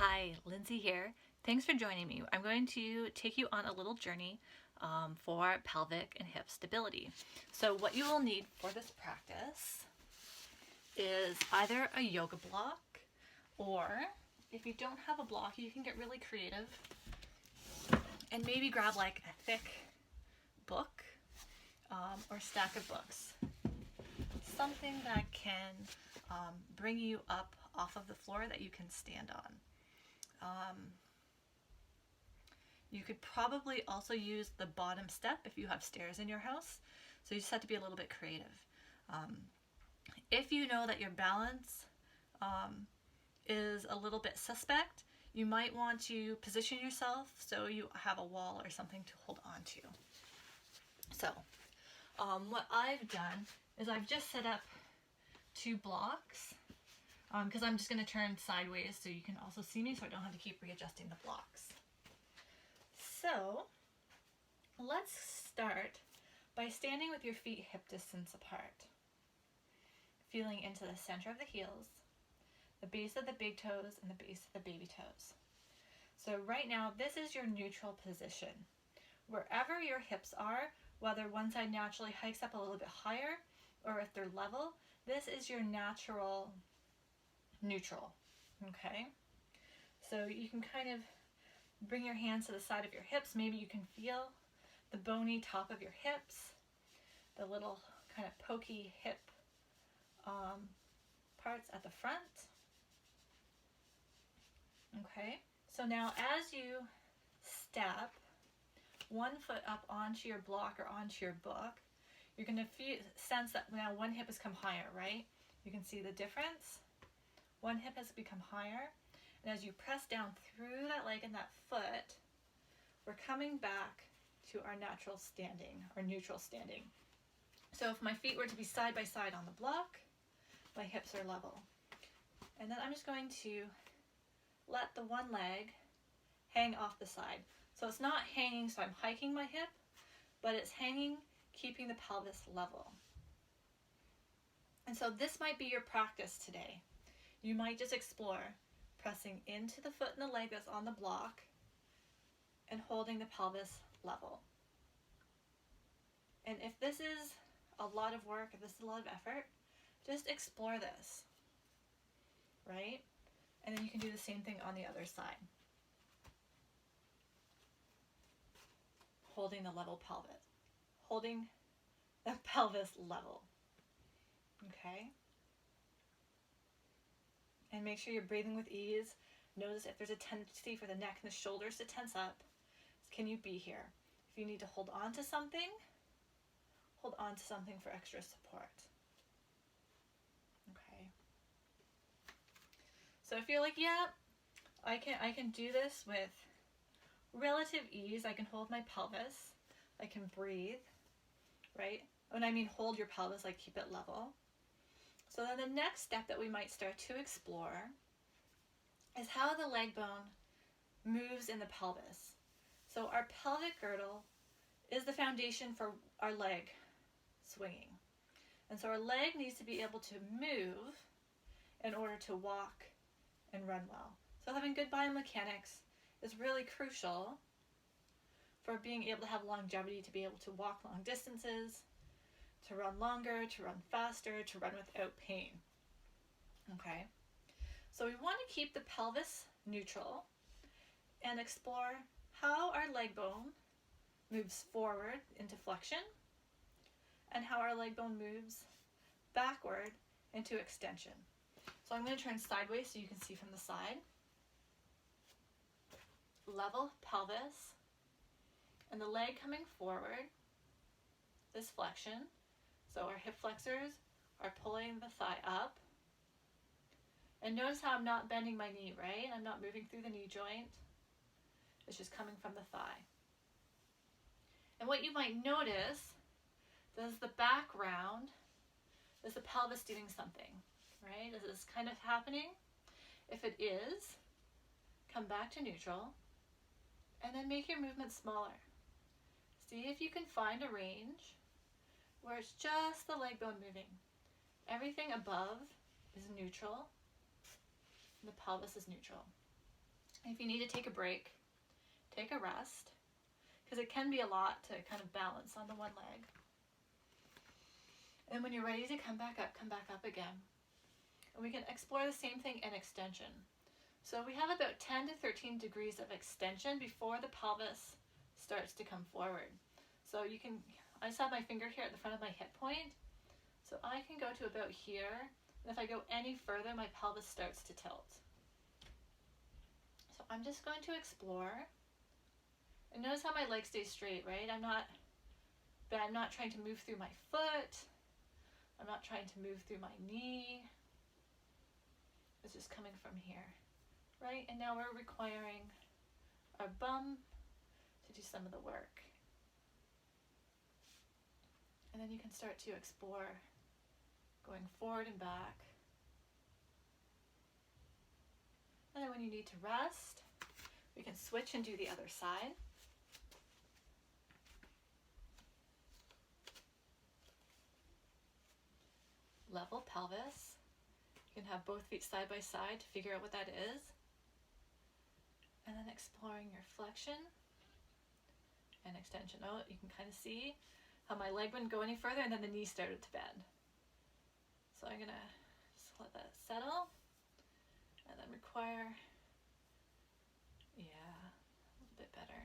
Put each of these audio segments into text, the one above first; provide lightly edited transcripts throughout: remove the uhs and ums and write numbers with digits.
Hi, Lindsay here. Thanks for joining me. I'm going to take you on a little journey for pelvic and hip stability. So what you will need for this practice is either a yoga block, or if you don't have a block, you can get really creative and maybe grab like a thick book or stack of books. Something that can bring you up off of the floor that you can stand on. You could probably also use the bottom step if you have stairs in your house. So you just have to be a little bit creative. If you know that your balance is a little bit suspect, you might want to position yourself so you have a wall or something to hold on to. So what I've done is I've just set up 2 blocks because I'm just going to turn sideways so you can also see me, so I don't have to keep readjusting the blocks. So let's start by standing with your feet hip distance apart, feeling into the center of the heels, the base of the big toes, and the base of the baby toes. So right now, this is your neutral position. Wherever your hips are, whether one side naturally hikes up a little bit higher or if they're level, this is your natural neutral, okay? So you can kind of bring your hands to the side of your hips. Maybe you can feel the bony top of your hips, the little kind of pokey hip parts at the front. Okay, so now as you step one foot up onto your block or onto your book, you're going to sense that now one hip has come higher, right? You can see the difference. One hip has become higher, and as you press down through that leg and that foot, we're coming back to our natural standing, or neutral standing. So if my feet were to be side by side on the block, my hips are level. And then I'm just going to let the one leg hang off the side. So it's not hanging, so I'm hiking my hip, but it's hanging, keeping the pelvis level. And so this might be your practice today. You might just explore pressing into the foot and the leg that's on the block and holding the pelvis level. And if this is a lot of work, if this is a lot of effort, just explore this, right? And then you can do the same thing on the other side. Holding the level pelvis. Holding the pelvis level. Okay? And make sure you're breathing with ease. Notice if there's a tendency for the neck and the shoulders to tense up. Can you be here? If you need to hold on to something, hold on to something for extra support. Okay. So if you're like, yeah, I can do this with relative ease. I can hold my pelvis. I can breathe, right? When I mean hold your pelvis, like keep it level. So then the next step that we might start to explore is how the leg bone moves in the pelvis. So our pelvic girdle is the foundation for our leg swinging. And so our leg needs to be able to move in order to walk and run well. So having good biomechanics is really crucial for being able to have longevity, to be able to walk long distances, to run longer, to run faster, to run without pain. Okay, so we want to keep the pelvis neutral and explore how our leg bone moves forward into flexion and how our leg bone moves backward into extension. So I'm going to turn sideways so you can see from the side. Level pelvis and the leg coming forward, this flexion. So our hip flexors are pulling the thigh up. And notice how I'm not bending my knee, right? I'm not moving through the knee joint. It's just coming from the thigh. And what you might notice is the background is the pelvis doing something, right? Is this kind of happening? If it is, come back to neutral and then make your movement smaller. See if you can find a range where it's just the leg bone moving. Everything above is neutral and the pelvis is neutral. If you need to take a break, take a rest, because it can be a lot to kind of balance on the one leg. And when you're ready to come back up again. And we can explore the same thing in extension. So we have about 10 to 13 degrees of extension before the pelvis starts to come forward. So you can, I just have my finger here at the front of my hip point. So I can go to about here. And if I go any further, my pelvis starts to tilt. So I'm just going to explore. And notice how my leg stays straight, right? I'm not trying to move through my foot. I'm not trying to move through my knee. It's just coming from here, right? And now we're requiring our bum to do some of the work. And then you can start to explore going forward and back. And then when you need to rest, we can switch and do the other side. Level pelvis. You can have both feet side by side to figure out what that is. And then exploring your flexion and extension. Oh, you can kind of see how my leg wouldn't go any further and then the knee started to bend. So I'm gonna just let that settle and then require, yeah, a little bit better.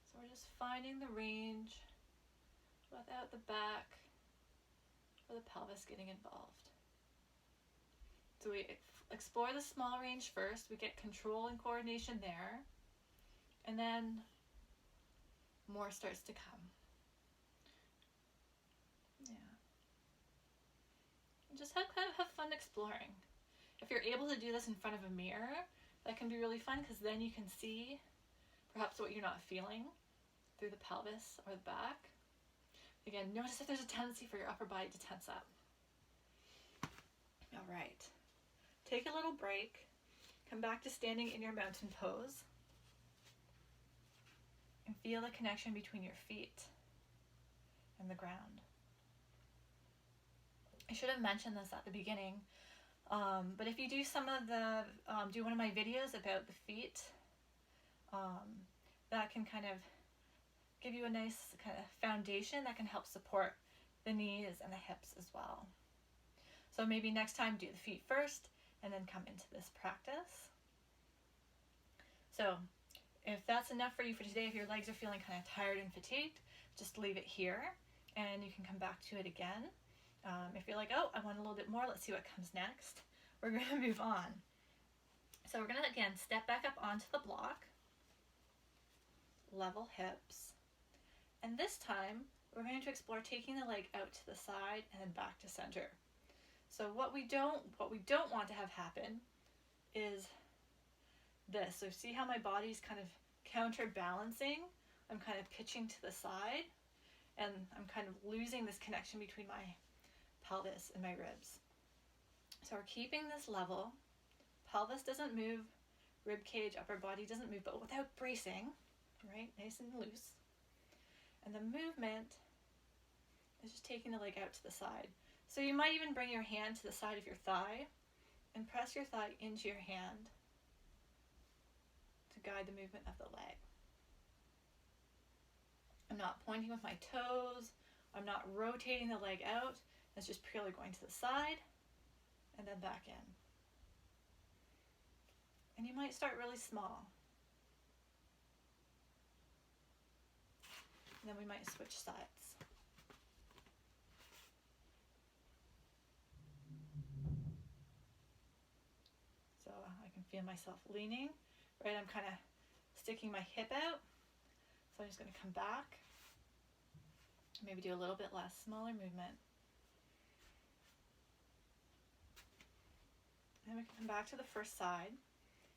So we're just finding the range without the back or the pelvis getting involved. So we explore the small range first. We get control and coordination there. And then more starts to come. Yeah. And just kind of have fun exploring. If you're able to do this in front of a mirror, that can be really fun because then you can see perhaps what you're not feeling through the pelvis or the back. Again, notice if there's a tendency for your upper body to tense up. All right. Take a little break. Come back to standing in your mountain pose. And feel the connection between your feet and the ground. I should have mentioned this at the beginning, but if you do some of the, do one of my videos about the feet, that can kind of give you a nice kind of foundation that can help support the knees and the hips as well. So maybe next time do the feet first and then come into this practice. So if that's enough for you for today, if your legs are feeling kind of tired and fatigued, just leave it here and you can come back to it again. If you're like, oh, I want a little bit more, let's see what comes next. We're going to move on. So we're going to, again, step back up onto the block, level hips. And this time, we're going to explore taking the leg out to the side and then back to center. So what we don't want to have happen is this. So see how my body's kind of counterbalancing? I'm kind of pitching to the side, and I'm kind of losing this connection between my pelvis and my ribs. So we're keeping this level. Pelvis doesn't move, rib cage, upper body doesn't move, but without bracing, right? Nice and loose. And the movement is just taking the leg out to the side. So you might even bring your hand to the side of your thigh and press your thigh into your hand to guide the movement of the leg. I'm not pointing with my toes. I'm not rotating the leg out. It's just purely going to the side and then back in. And you might start really small. And then we might switch sides. So I can feel myself leaning, right? I'm kind of sticking my hip out. So I'm just going to come back. Maybe do a little bit less, smaller movement. And then we can come back to the first side.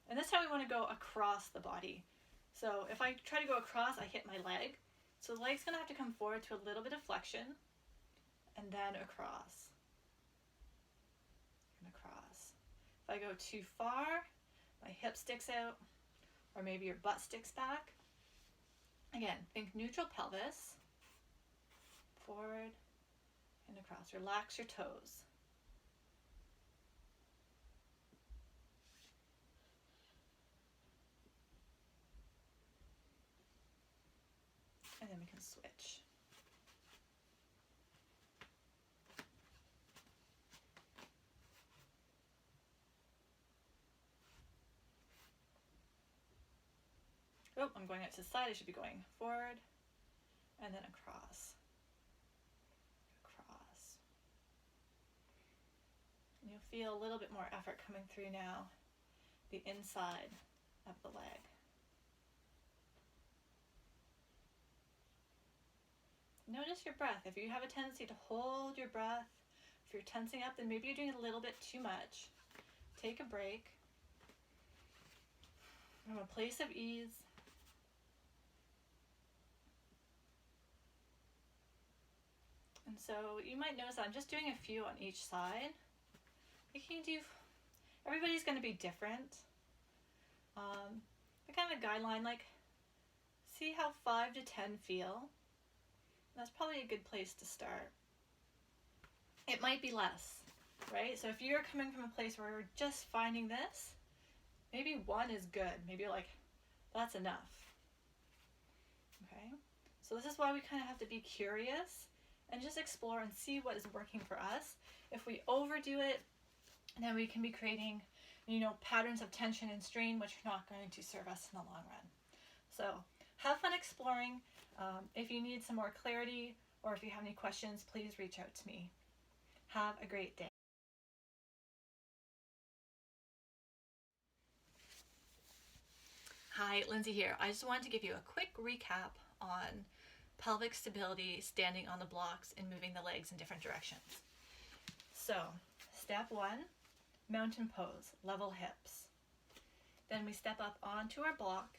And this time we want to go across the body. So if I try to go across, I hit my leg. So the leg's going to have to come forward to a little bit of flexion and then across and across. If I go too far, my hip sticks out, or maybe your butt sticks back. Again, think neutral pelvis, forward and across. Relax your toes. And then we can switch. Oh, I'm going out to the side. I should be going forward and then across. Across. And you'll feel a little bit more effort coming through now, the inside of the leg. Notice your breath. If you have a tendency to hold your breath, if you're tensing up, then maybe you're doing a little bit too much. Take a break from a place of ease. And so you might notice that I'm just doing a few on each side. You can do, everybody's going to be different. The kind of a guideline, like see how 5 to 10 feel. That's probably a good place to start. It might be less, right? So if you're coming from a place where you're just finding this, maybe 1 is good. Maybe you're like, that's enough. Okay? So this is why we kind of have to be curious and just explore and see what is working for us. If we overdo it, then we can be creating, patterns of tension and strain, which are not going to serve us in the long run. So have fun exploring. If you need some more clarity or if you have any questions, please reach out to me. Have a great day. Hi, Lindsay here. I just wanted to give you a quick recap on pelvic stability, standing on the blocks and moving the legs in different directions. So, step 1, mountain pose, level hips. Then we step up onto our block,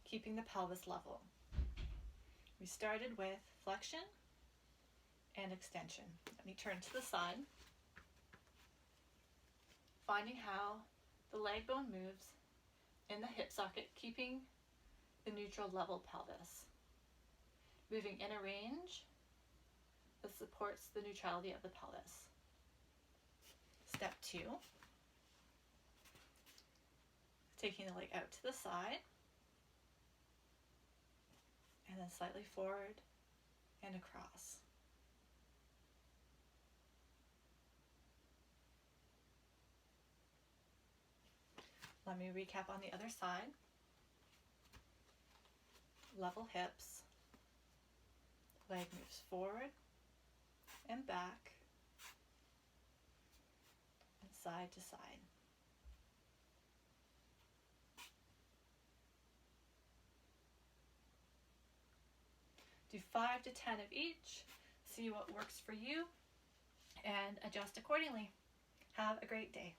keeping the pelvis level. We started with flexion and extension. Let me turn to the side, finding how the leg bone moves in the hip socket, keeping the neutral level pelvis. Moving in a range that supports the neutrality of the pelvis. Step 2, taking the leg out to the side, and then slightly forward and across. Let me recap on the other side. Level hips. Leg moves forward and back and side to side. Do 5 to 10 of each. See what works for you and adjust accordingly. Have a great day.